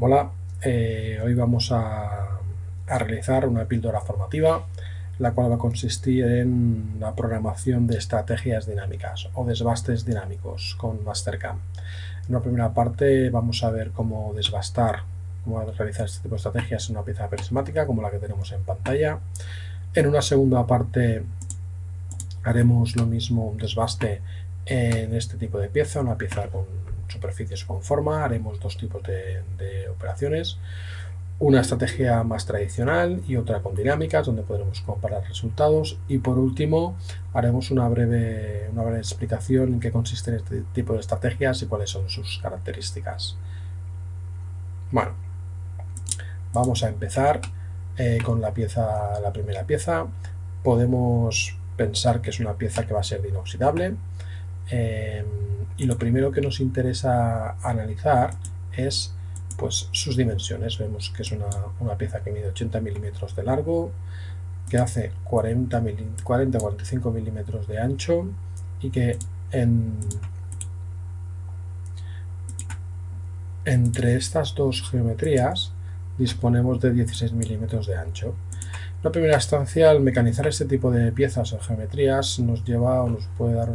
Hola, hoy vamos a realizar una píldora formativa, la cual va a consistir en la programación de estrategias dinámicas o desbastes dinámicos con Mastercam. En una primera parte vamos a ver cómo desbastar, cómo realizar este tipo de estrategias en una pieza prismática como la que tenemos en pantalla. En una segunda parte haremos lo mismo, un desbaste en este tipo de pieza, una pieza con superficies con forma. Haremos dos tipos de operaciones, una estrategia más tradicional y otra con dinámicas, donde podremos comparar resultados. Y por último, haremos una breve explicación en qué consisten este tipo de estrategias y cuáles son sus características. Bueno, vamos a empezar con la primera pieza. Podemos pensar que es una pieza que va a ser inoxidable. Y lo primero que nos interesa analizar es pues sus dimensiones. Vemos que es una pieza que mide 80 milímetros de largo, que hace 40-45 milímetros de ancho y que entre estas dos geometrías disponemos de 16 milímetros de ancho. En la primera instancia, al mecanizar este tipo de piezas o geometrías nos lleva o nos puede dar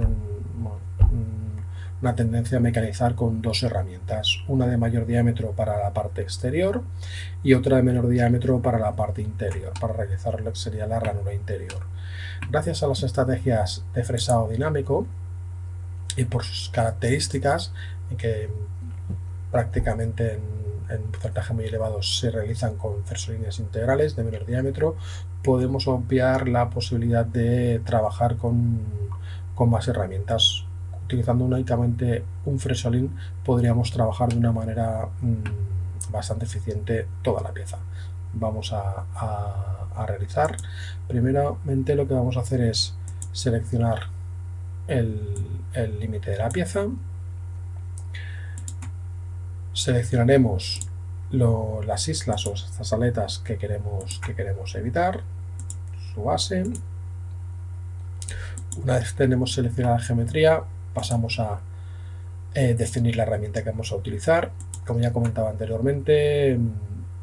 una tendencia a mecanizar con dos herramientas, una de mayor diámetro para la parte exterior y otra de menor diámetro para la parte interior, para realizar lo que sería la ranura interior. Gracias a las estrategias de fresado dinámico y por sus características, que prácticamente en un porcentaje muy elevado se realizan con fresolíneas integrales de menor diámetro, podemos obviar la posibilidad de trabajar con más herramientas. Utilizando únicamente un fresolín podríamos trabajar de una manera bastante eficiente toda la pieza. Vamos a realizar. Primeramente lo que vamos a hacer es seleccionar el límite de la pieza. Seleccionaremos las islas o estas aletas que queremos evitar, su base. Una vez tenemos seleccionada la geometría, pasamos a definir la herramienta que vamos a utilizar. Como ya comentaba anteriormente,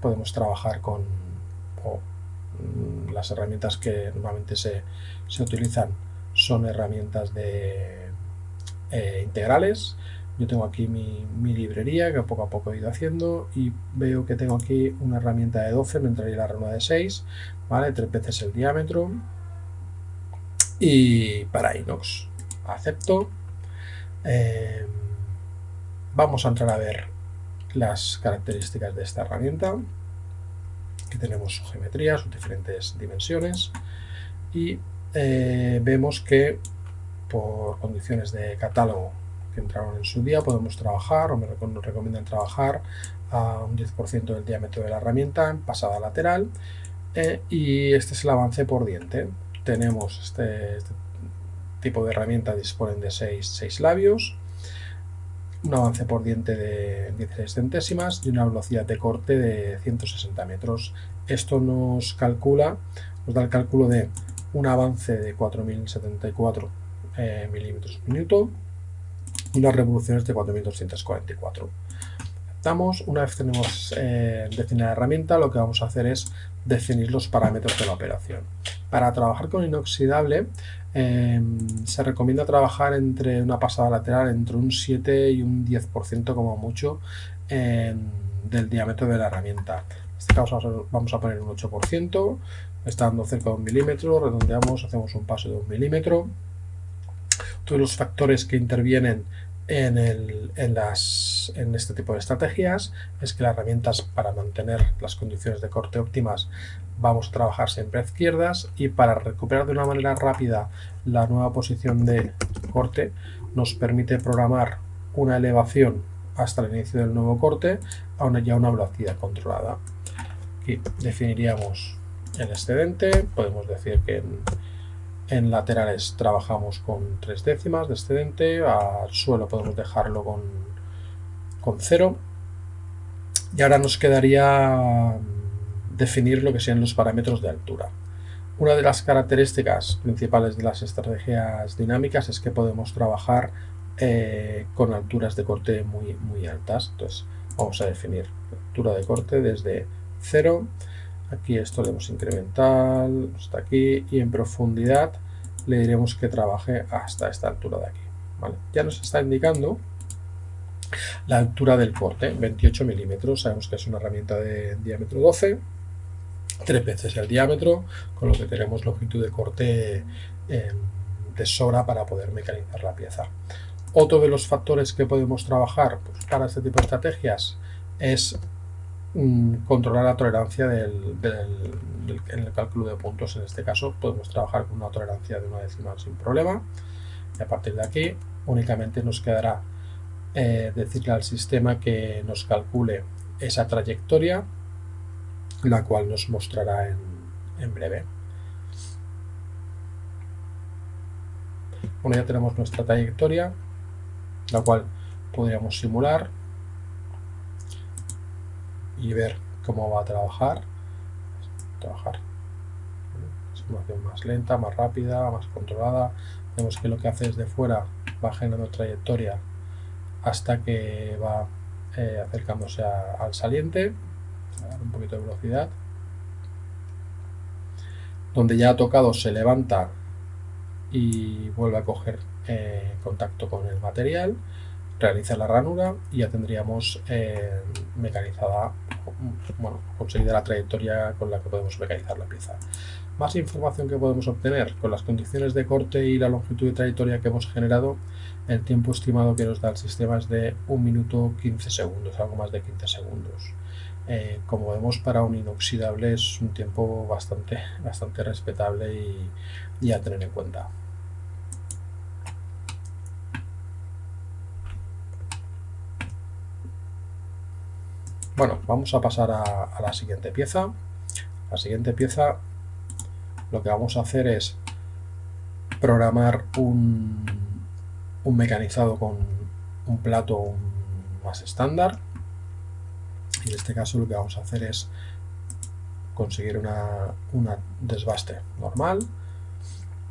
podemos trabajar con las herramientas que normalmente se utilizan son herramientas integrales. Yo tengo aquí mi librería que poco a poco he ido haciendo y veo que tengo aquí una herramienta de 12, me entraría la ranura de 6, ¿vale? 3 veces el diámetro. Y para inox, acepto. Vamos a entrar a ver las características de esta herramienta. Aquí tenemos su geometría, sus diferentes dimensiones y vemos que por condiciones de catálogo que entraron en su día podemos trabajar, o nos recomiendan trabajar a un 10% del diámetro de la herramienta en pasada lateral, y este es el avance por diente. Tenemos este tipo de herramienta, disponen de 6 labios, un avance por diente de 16 centésimas y una velocidad de corte de 160 metros. Esto nos da el cálculo de un avance de 4074 milímetros por minuto y unas revoluciones de 4244. Una vez tenemos definida la herramienta, lo que vamos a hacer es definir los parámetros de la operación. Para trabajar con inoxidable se recomienda trabajar entre una pasada lateral entre un 7 y un 10% como mucho del diámetro de la herramienta. En este caso vamos a poner un 8%, estando cerca de 1 milímetro, redondeamos, hacemos un paso de 1 milímetro. Todos los factores que intervienen en este tipo de estrategias es que las herramientas, para mantener las condiciones de corte óptimas, vamos a trabajar siempre a izquierdas, y para recuperar de una manera rápida la nueva posición de corte nos permite programar una elevación hasta el inicio del nuevo corte a una velocidad controlada. Aquí definiríamos el excedente. Podemos decir que en laterales trabajamos con 3 décimas de excedente, al suelo podemos dejarlo con 0. Y ahora nos quedaría definir lo que sean los parámetros de altura. Una de las características principales de las estrategias dinámicas es que podemos trabajar con alturas de corte muy altas. Entonces Vamos a definir altura de corte desde 0. Aquí esto le damos incremental hasta aquí, y en profundidad le diremos que trabaje hasta esta altura de aquí. ¿Vale? Ya nos está indicando la altura del corte, 28 milímetros. Sabemos que es una herramienta de diámetro 12, 3 veces el diámetro, con lo que tenemos longitud de corte de sobra para poder mecanizar la pieza. Otro de los factores que podemos trabajar pues, para este tipo de estrategias es controlar la tolerancia en el cálculo de puntos. En este caso podemos trabajar con una tolerancia de una decimal sin problema, y a partir de aquí únicamente nos quedará decirle al sistema que nos calcule esa trayectoria, la cual nos mostrará en breve. Bueno, ya tenemos nuestra trayectoria, la cual podríamos simular y ver cómo va a trabajar. Simulación más lenta, más rápida, más controlada. Vemos que lo que hace desde fuera va generando trayectoria hasta que va acercándose al saliente. A dar un poquito de velocidad. Donde ya ha tocado se levanta y vuelve a coger contacto con el material, realiza la ranura y ya tendríamos mecanizada, bueno, conseguida la trayectoria con la que podemos mecanizar la pieza. Más información que podemos obtener con las condiciones de corte y la longitud de trayectoria que hemos generado. El tiempo estimado que nos da el sistema es de 1 minuto 15 segundos, algo más de 15 segundos. Como vemos, para un inoxidable es un tiempo bastante respetable y a tener en cuenta. Bueno, vamos a pasar a la siguiente pieza. La siguiente pieza, lo que vamos a hacer es programar un mecanizado con un plato más estándar, y en este caso lo que vamos a hacer es conseguir una desbaste normal,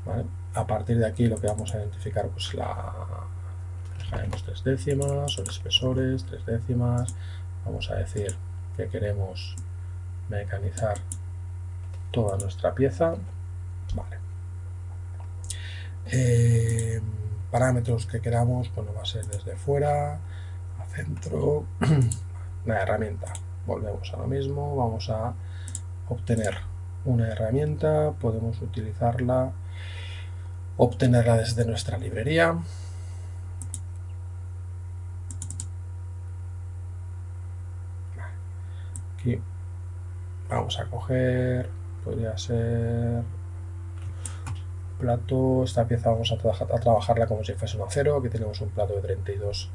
¿vale? A partir de aquí lo que vamos a identificar, pues dejaremos 3 décimas, son espesores, 3 décimas. Vamos a decir que queremos mecanizar toda nuestra pieza, vale. Parámetros que queramos, bueno, va a ser desde fuera a centro. La herramienta, volvemos a lo mismo, vamos a obtener una herramienta, podemos utilizarla, obtenerla desde nuestra librería. Aquí vamos a coger, podría ser plato. Esta pieza vamos a trabajarla como si fuese un acero. Aquí tenemos un plato de 32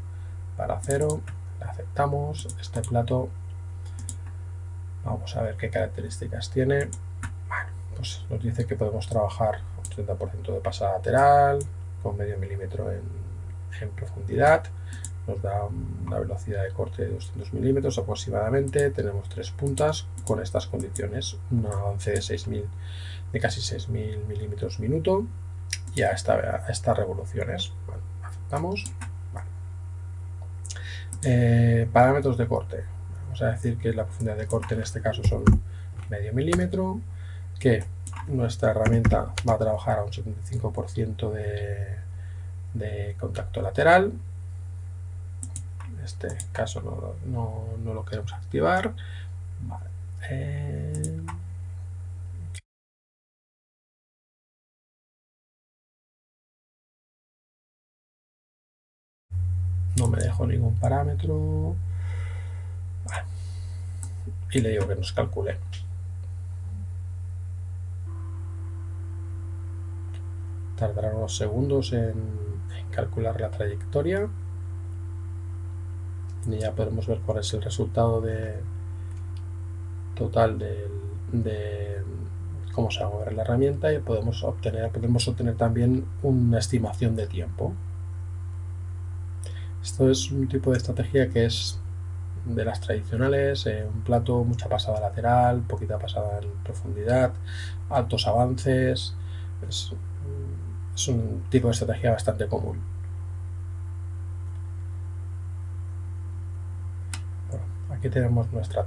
para acero, la aceptamos. Este plato, vamos a ver qué características tiene. Bueno, pues nos dice que podemos trabajar un 30% de pasada lateral, con medio milímetro en profundidad. Nos da una velocidad de corte de 200 milímetros aproximadamente. Tenemos 3 puntas con estas condiciones, un avance de casi 6.000 milímetros minuto, y a estas revoluciones. Bueno, aceptamos. Vale. Parámetros de corte. Vamos a decir que la profundidad de corte en este caso son medio milímetro, que nuestra herramienta va a trabajar a un 75% de contacto lateral. En este caso no lo queremos activar. Vale. No me dejo ningún parámetro. Vale. Y le digo que nos calcule. Tardará unos segundos en calcular la trayectoria. Y ya podemos ver cuál es el resultado total de cómo se va a mover la herramienta, y podemos obtener también una estimación de tiempo. Esto es un tipo de estrategia que es de las tradicionales, un plato, mucha pasada lateral, poquita pasada en profundidad, altos avances. Es un tipo de estrategia bastante común. Bueno, Aquí tenemos nuestra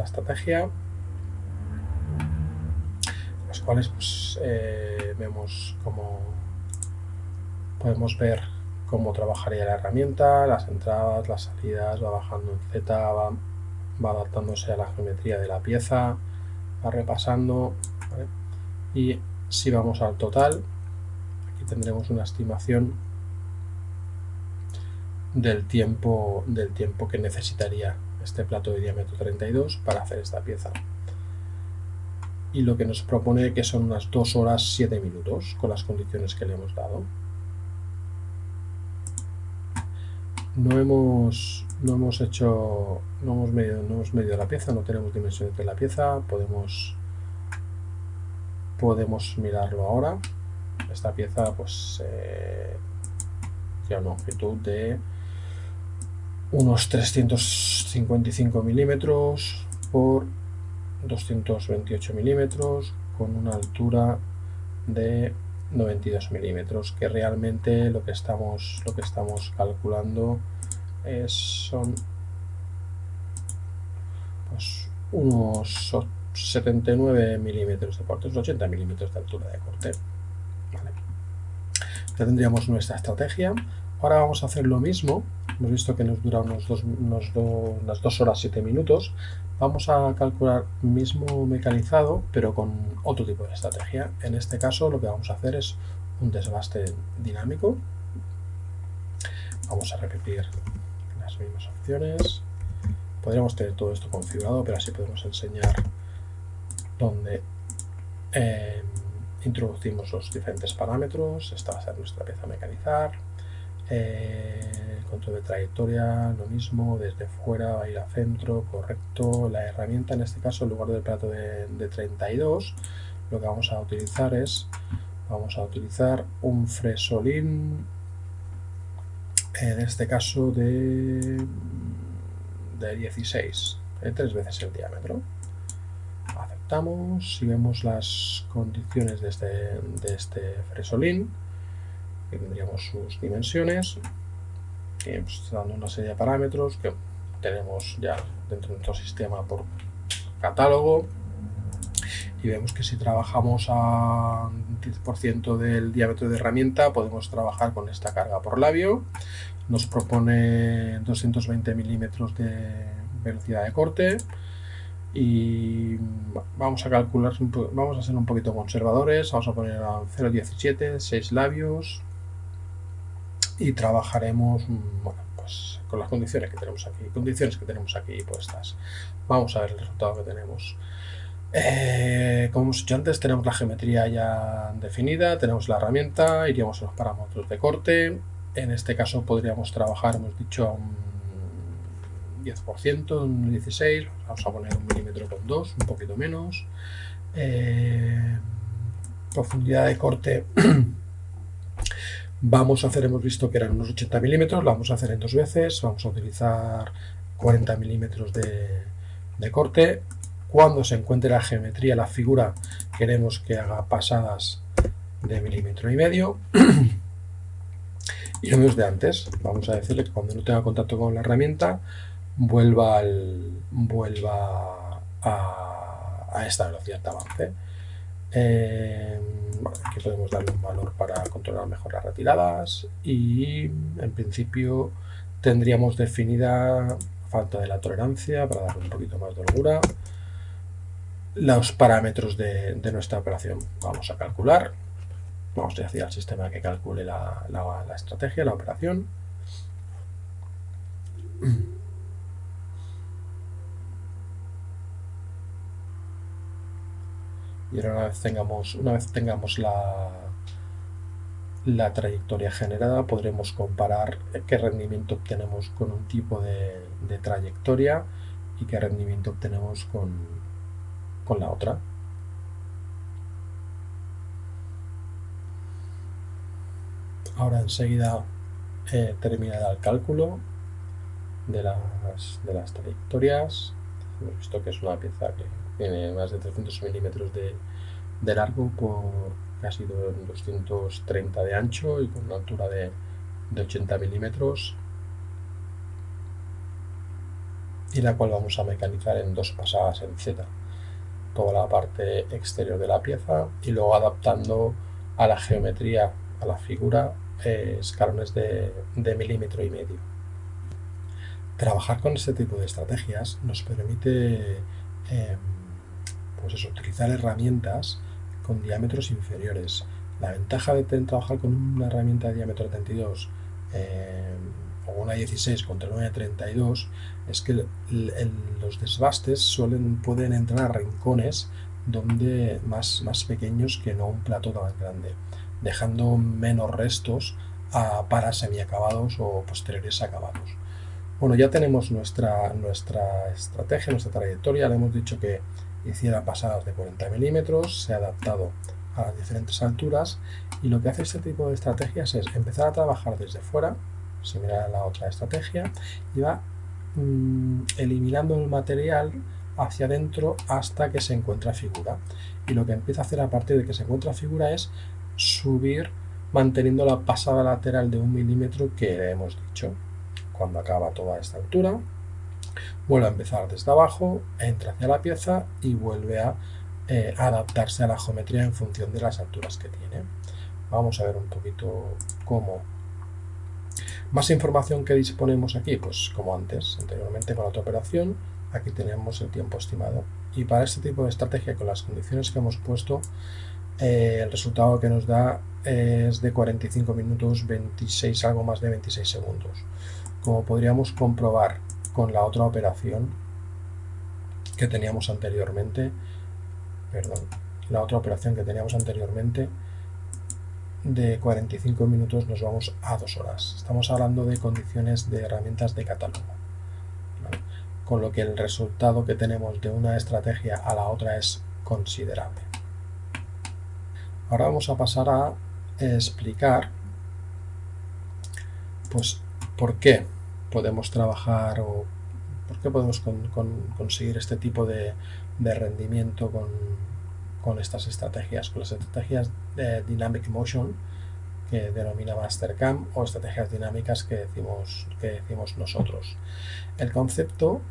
estrategia, las cuales pues, vemos cómo podemos ver cómo trabajaría la herramienta, las entradas, las salidas, va bajando en Z, va adaptándose a la geometría de la pieza, va repasando, ¿vale? Y si vamos al total, aquí tendremos una estimación del tiempo que necesitaría este plato de diámetro 32 para hacer esta pieza. Y lo que nos propone que son unas 2 horas 7 minutos con las condiciones que le hemos dado. No hemos medido la pieza, no tenemos dimensiones de la pieza, podemos mirarlo ahora. Esta pieza pues tiene una longitud de unos 355 milímetros por 228 milímetros con una altura de 92 milímetros, que realmente lo que estamos calculando son pues, unos 79 milímetros de corte, 80 milímetros de altura de corte. Vale. Ya tendríamos nuestra estrategia. Ahora vamos a hacer lo mismo. Hemos visto que nos dura unas 2 horas 7 minutos. Vamos a calcular mismo mecanizado, pero con otro tipo de estrategia. En este caso lo que vamos a hacer es un desbaste dinámico. Vamos a repetir las mismas opciones. Podríamos tener todo esto configurado, pero así podemos enseñar dónde introducimos los diferentes parámetros. Esta va a ser nuestra pieza a mecanizar. Control de trayectoria, lo mismo, desde fuera va a ir a centro, correcto. La herramienta, en este caso, en lugar del plato de 32, lo que vamos a utilizar es un fresolín, en este caso de 16, 3 veces el diámetro. Aceptamos y vemos las condiciones de este fresolín, que tendríamos sus dimensiones, y pues, dando una serie de parámetros que tenemos ya dentro de nuestro sistema por catálogo, y vemos que si trabajamos a 10% del diámetro de herramienta podemos trabajar con esta carga por labio. Nos propone 220 milímetros de velocidad de corte y vamos a calcular, vamos a ser un poquito conservadores, vamos a poner a 0,17, 6 labios y trabajaremos, bueno, pues con las condiciones que tenemos aquí puestas. Vamos a ver el resultado que tenemos. Como hemos dicho antes, tenemos la geometría ya definida, tenemos la herramienta, iríamos a los parámetros de corte. En este caso podríamos trabajar, hemos dicho, a un 10%, un 16, vamos a poner 1,2 milímetros, un poquito menos. Profundidad de corte vamos a hacer, hemos visto que eran unos 80 milímetros, lo vamos a hacer en 2 veces, vamos a utilizar 40 milímetros de corte. Cuando se encuentre la geometría, la figura, queremos que haga pasadas de 1,5 milímetros. Y lo mismo de antes, vamos a decirle que cuando no tenga contacto con la herramienta, vuelva a esta velocidad de avance. Bueno, aquí podemos darle un valor para controlar mejor las retiradas y en principio tendríamos definida falta de la tolerancia para darle un poquito más de holgura. Los parámetros de nuestra operación vamos a calcular. Vamos a decir al sistema que calcule la estrategia, la operación. Y ahora una vez tengamos la trayectoria generada, podremos comparar qué rendimiento obtenemos con un tipo de trayectoria y qué rendimiento obtenemos con la otra. Ahora enseguida terminará el cálculo de las trayectorias. Hemos visto que es una pieza que tiene más de 300 milímetros de largo por casi 230 de ancho y con una altura de 80 milímetros. y la cual vamos a mecanizar en 2 pasadas en Z, toda la parte exterior de la pieza y luego adaptando a la geometría, a la figura, escalones de 1,5 mm. Trabajar con este tipo de estrategias nos permite pues eso, utilizar herramientas con diámetros inferiores. La ventaja de trabajar con una herramienta de diámetro 32 o una 16 contra una de 32 es que los desbastes pueden entrar a rincones donde más pequeños que no un plato tan grande, dejando menos restos para semiacabados o posteriores acabados. Bueno, ya tenemos nuestra estrategia, nuestra trayectoria. Le hemos dicho que hiciera pasadas de 40 milímetros, se ha adaptado a las diferentes alturas y lo que hace este tipo de estrategias es empezar a trabajar desde fuera, similar a la otra estrategia, y va eliminando el material hacia adentro hasta que se encuentra figura. Y lo que empieza a hacer a partir de que se encuentra figura es subir manteniendo la pasada lateral de 1 milímetro que hemos dicho. Cuando acaba toda esta altura, vuelve a empezar desde abajo, entra hacia la pieza y vuelve a adaptarse a la geometría en función de las alturas que tiene. Vamos a ver un poquito cómo. Más información que disponemos aquí, pues como anteriormente con la otra operación, aquí tenemos el tiempo estimado. Y para este tipo de estrategia, con las condiciones que hemos puesto, el resultado que nos da es de 45 minutos 26, algo más de 26 segundos. Como podríamos comprobar con la otra operación que teníamos anteriormente, de 45 minutos nos vamos a 2 horas. Estamos hablando de condiciones de herramientas de catálogo, ¿vale? Con lo que el resultado que tenemos de una estrategia a la otra es considerable. Ahora vamos a pasar a explicar pues por qué podemos trabajar o por qué podemos conseguir este tipo de rendimiento con estas estrategias, con las estrategias de Dynamic Motion que denomina Mastercam o estrategias dinámicas que decimos nosotros. El concepto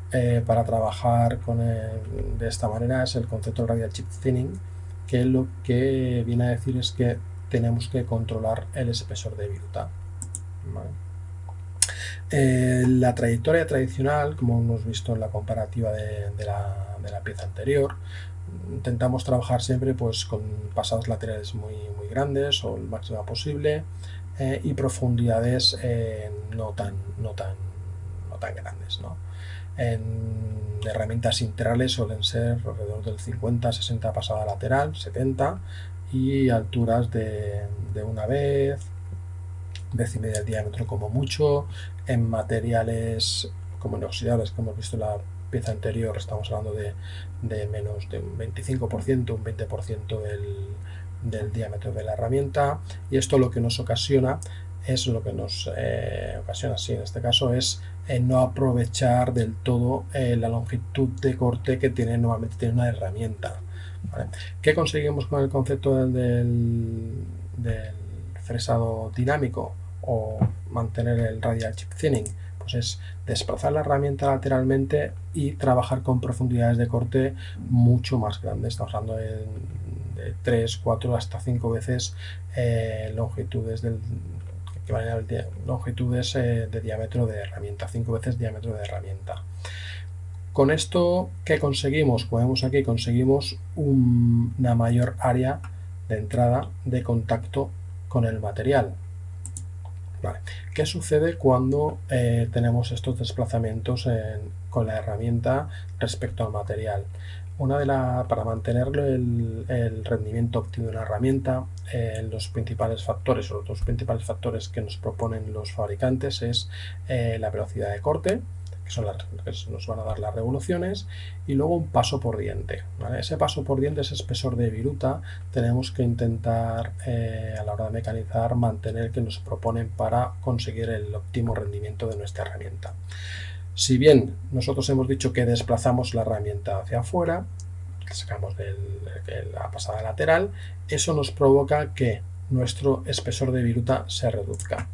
para trabajar de esta manera es el concepto del Radial Chip Thinning, que lo que viene a decir es que tenemos que controlar el espesor de viruta, ¿vale? La trayectoria tradicional, como hemos visto en la comparativa de la pieza anterior, intentamos trabajar siempre pues con pasadas laterales muy grandes o el máximo posible y profundidades no tan grandes, ¿no? En herramientas integrales suelen ser alrededor del 50-60 pasada lateral, 70, y alturas de una vez, 1/10 del diámetro como mucho. En materiales como inoxidables, que hemos visto en la pieza anterior, estamos hablando de menos de un 25%, un 20% del diámetro de la herramienta, y esto lo que nos ocasiona es en este caso es no aprovechar del todo la longitud de corte que normalmente tiene una herramienta, ¿vale? ¿Qué conseguimos con el concepto del fresado dinámico o mantener el Radial Chip Thinning? Pues es desplazar la herramienta lateralmente y trabajar con profundidades de corte mucho más grandes. Estamos hablando de 3, 4, hasta 5 veces longitudes de diámetro de herramienta, 5 veces diámetro de herramienta. Con esto, ¿qué conseguimos? Como vemos aquí, conseguimos una mayor área de entrada de contacto con el material. Vale. ¿Qué sucede cuando tenemos estos desplazamientos con la herramienta respecto al material? Para mantener el rendimiento óptimo de una herramienta, los principales factores o los dos principales factores que nos proponen los fabricantes es la velocidad de corte, que son las que nos van a dar las revoluciones, y luego un paso por diente, ¿vale? Ese paso por diente, ese espesor de viruta, tenemos que intentar a la hora de mecanizar mantener que nos proponen para conseguir el óptimo rendimiento de nuestra herramienta. Si bien nosotros hemos dicho que desplazamos la herramienta hacia afuera, que sacamos de la pasada lateral, eso nos provoca que nuestro espesor de viruta se reduzca.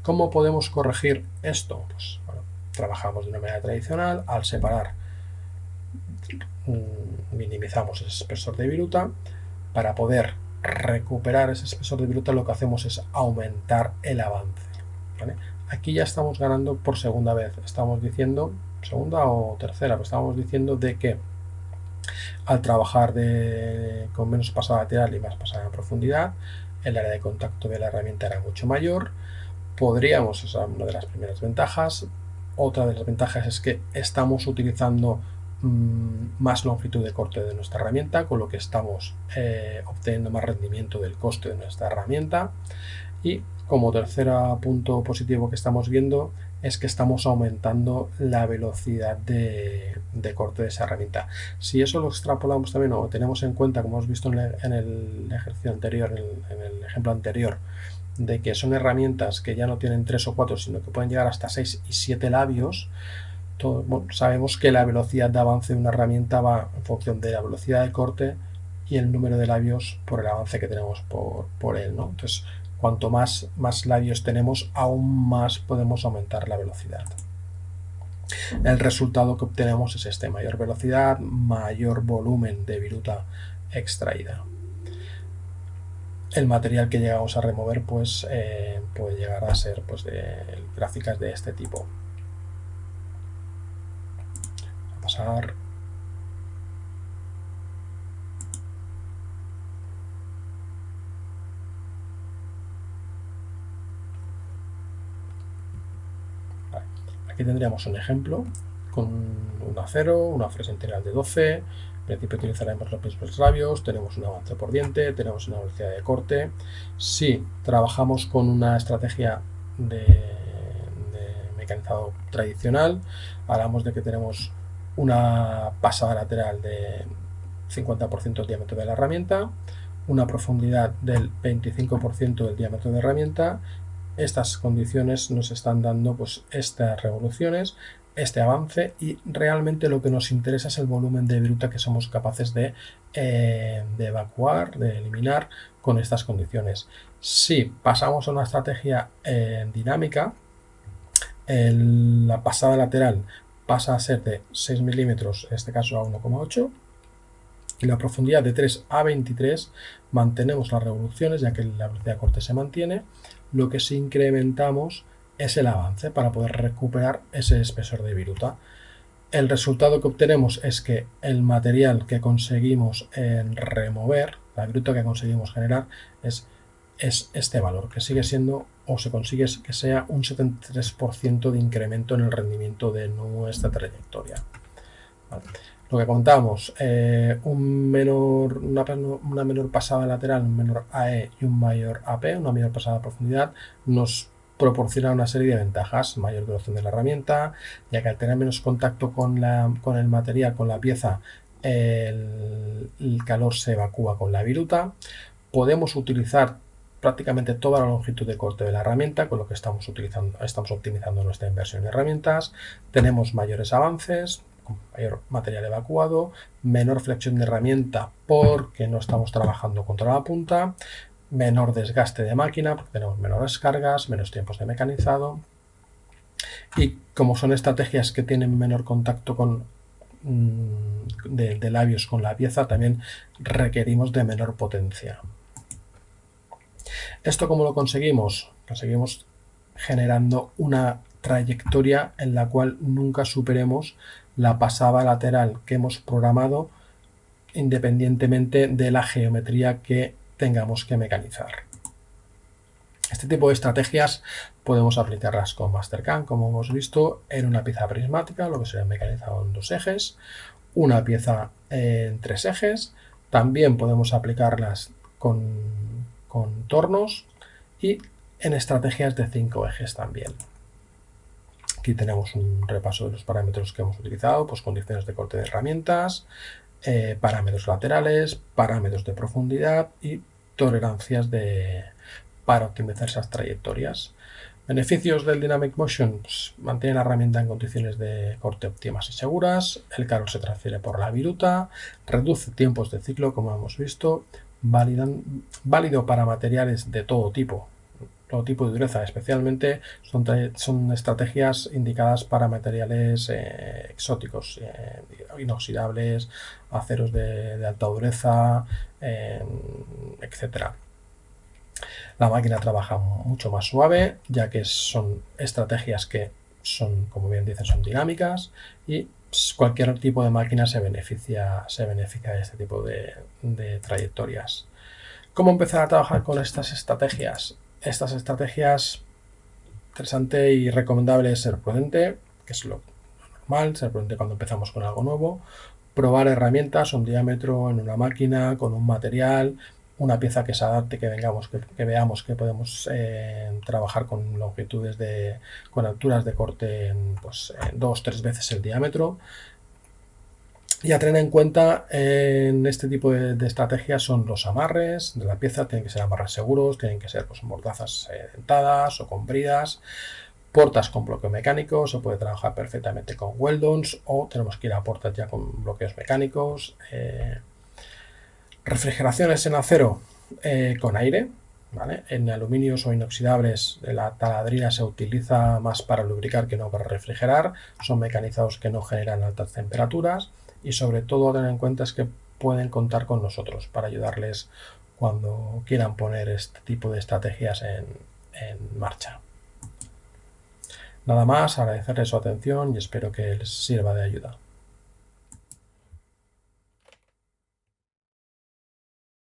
¿Cómo podemos corregir esto? Pues, bueno, trabajamos de una manera tradicional. Al separar, minimizamos el espesor de viruta. Para poder recuperar ese espesor de viruta, lo que hacemos es aumentar el avance, ¿vale? Aquí ya estamos ganando por segunda vez. Estamos diciendo, segunda o tercera, pero estamos diciendo de que al trabajar con menos pasada lateral y más pasada en profundidad, el área de contacto de la herramienta era mucho mayor. Podríamos, esa es una de las primeras ventajas. Otra de las ventajas es que estamos utilizando más longitud de corte de nuestra herramienta, con lo que estamos obteniendo más rendimiento del coste de nuestra herramienta. Y como tercer punto positivo que estamos viendo es que estamos aumentando la velocidad de corte de esa herramienta. Si eso lo extrapolamos también o tenemos en cuenta, como hemos visto en el ejercicio anterior, en el ejemplo anterior, de que son herramientas que ya no tienen 3 o 4, sino que pueden llegar hasta 6 y 7 labios, sabemos que la velocidad de avance de una herramienta va en función de la velocidad de corte y el número de labios por el avance que tenemos por él, ¿no? Entonces, cuanto más labios tenemos, aún más podemos aumentar la velocidad. El resultado que obtenemos es este: mayor velocidad, mayor volumen de viruta extraída. El material que llegamos a remover pues puede llegar a ser pues de gráficas de este tipo. Vamos a pasar. Vale. Aquí tendríamos un ejemplo con un acero, una fresa integral de 12. En principio utilizaremos los mismos labios, tenemos un avance por diente, tenemos una velocidad de corte. Si trabajamos con una estrategia de mecanizado tradicional, hablamos de que tenemos una pasada lateral de 50% del diámetro de la herramienta, una profundidad del 25% del diámetro de herramienta. Estas condiciones nos están dando pues estas revoluciones, este avance, y realmente lo que nos interesa es el volumen de viruta que somos capaces de evacuar, de eliminar con estas condiciones. Si pasamos a una estrategia dinámica, la pasada lateral pasa a ser de 6 milímetros, en este caso a 1,8, y la profundidad de 3 a 23, mantenemos las revoluciones ya que la velocidad de corte se mantiene. Lo que sí incrementamos es el avance para poder recuperar ese espesor de viruta. El resultado que obtenemos es que el material que conseguimos remover, la viruta que conseguimos generar, es este valor, que sigue siendo, o se consigue que sea un 73% de incremento en el rendimiento de nuestra trayectoria. Vale. Lo que contamos, una menor pasada lateral, un menor AE y un mayor AP, una mayor pasada a profundidad, nos proporciona una serie de ventajas: mayor duración de la herramienta, ya que al tener menos contacto con el material, con la pieza, el calor se evacúa con la viruta. Podemos utilizar prácticamente toda la longitud de corte de la herramienta, con lo que estamos optimizando nuestra inversión en herramientas. Tenemos mayores avances, mayor material evacuado, menor flexión de herramienta porque no estamos trabajando contra la punta, menor desgaste de máquina porque tenemos menores cargas, menos tiempos de mecanizado, y como son estrategias que tienen menor contacto de labios con la pieza, también requerimos de menor potencia. ¿Esto cómo lo conseguimos? Conseguimos generando una trayectoria en la cual nunca superemos la pasada lateral que hemos programado, independientemente de la geometría que tengamos que mecanizar. Este tipo de estrategias podemos aplicarlas con Mastercam, como hemos visto, en una pieza prismática, lo que sería mecanizado en 2 ejes, una pieza en 3 ejes. También podemos aplicarlas con tornos y en estrategias de 5 ejes también. Aquí tenemos un repaso de los parámetros que hemos utilizado, pues condiciones de corte de herramientas, parámetros laterales, parámetros de profundidad y tolerancias para optimizar esas trayectorias. Beneficios del Dynamic Motion: pues, mantiene la herramienta en condiciones de corte óptimas y seguras, el calor se transfiere por la viruta, reduce tiempos de ciclo, como hemos visto, válido para materiales de todo tipo, o tipo de dureza. Especialmente son estrategias indicadas para materiales exóticos, inoxidables, aceros de alta dureza, etcétera. La máquina trabaja mucho más suave, ya que son estrategias que son, como bien dicen, son dinámicas, y cualquier tipo de máquina se beneficia de este tipo de trayectorias. ¿Cómo empezar a trabajar con estas estrategias? Estas estrategias, interesante y recomendable es ser prudente, que es lo normal, ser prudente cuando empezamos con algo nuevo, probar herramientas, un diámetro en una máquina, con un material, una pieza que se adapte, que veamos que podemos trabajar con longitudes con alturas de corte en 2-3 veces el diámetro. Y a tener en cuenta en este tipo de estrategias son los amarres de la pieza. Tienen que ser amarres seguros, tienen que ser mordazas dentadas o con bridas, portas con bloqueo mecánico. Se puede trabajar perfectamente con weldons, o tenemos que ir a portas ya con bloqueos mecánicos. Refrigeraciones en acero con aire, ¿vale? En aluminios o inoxidables la taladrina se utiliza más para lubricar que no para refrigerar. Son mecanizados que no generan altas temperaturas, y sobre todo a tener en cuenta es que pueden contar con nosotros para ayudarles cuando quieran poner este tipo de estrategias en marcha. Nada más, agradecerles su atención y espero que les sirva de ayuda.